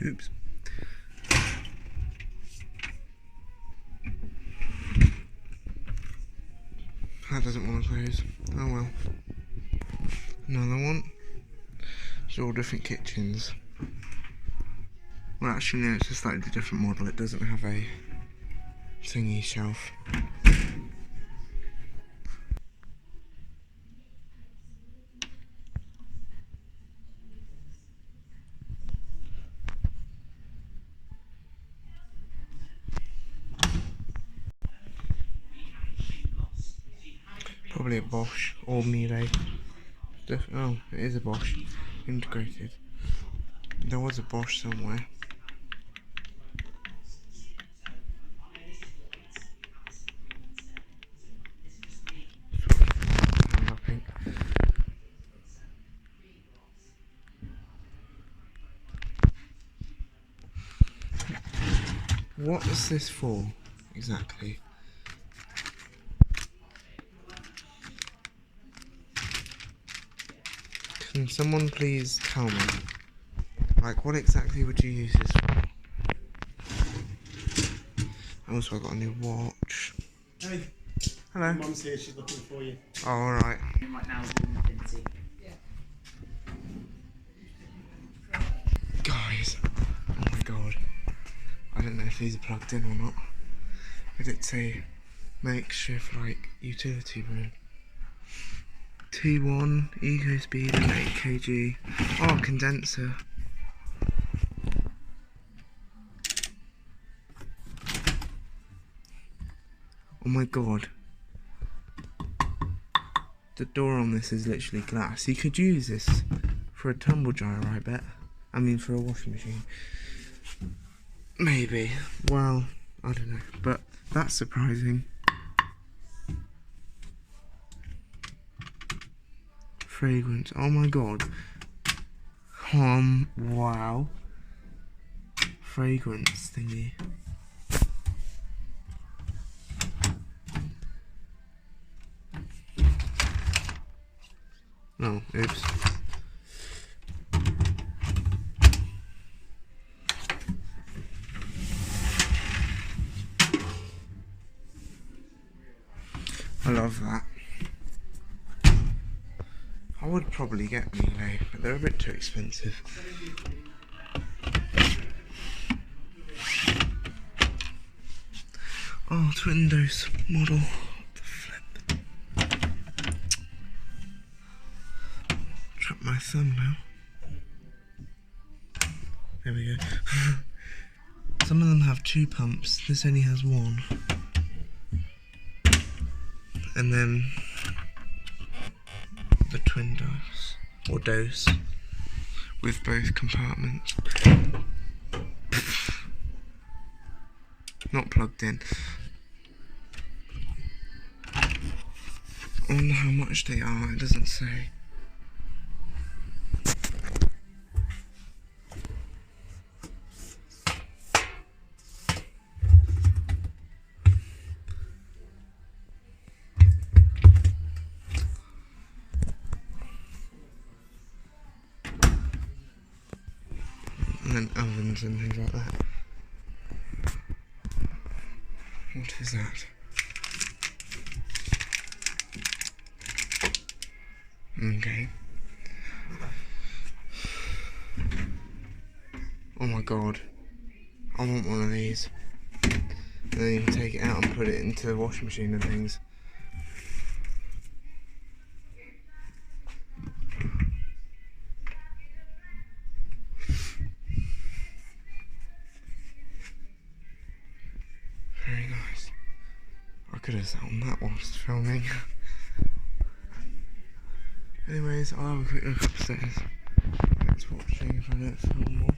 Oops. That doesn't want to close. Oh well. Another one. It's all different kitchens. Well, actually no, it's a slightly different model. It doesn't have a thingy shelf. Probably a Bosch or Miele. Oh, it is a Bosch. Integrated. There was a Bosch somewhere. What is this for, exactly? Can someone please tell me? Like, what exactly would you use this for? Also, I got a new watch. Hey. Hello. Mum's here, she's looking for you. Oh, alright. Right now is doing Infinity. Guys, oh my god. I don't know if these are plugged in or not. But it's a makeshift, like, utility room. T1, eco speed and 8 kg. Oh, condenser. Oh my god. The door on this is literally glass. You could use this for a tumble dryer, I bet. I mean, for a washing machine. Maybe. Well, I don't know. But that's surprising. Fragrance. Oh my god. Wow. Fragrance thingy. Oh, oops. I love that. I would probably get Miele, but they're a bit too expensive. Oh, it's Windows model. Flip. Trap my thumb now. There we go. Some of them have 2 pumps. This only has 1. And then the twin dose, or dose, with both compartments. Not plugged in. I wonder how much they are, it doesn't say. And then ovens and things like that. What is that? Okay. Oh my god. I want one of these. And then you can take it out and put it into the washing machine and things. Very nice. I could have sat on that whilst filming. Anyways, I'll have a quick look upstairs. Let's watching if I don't film more.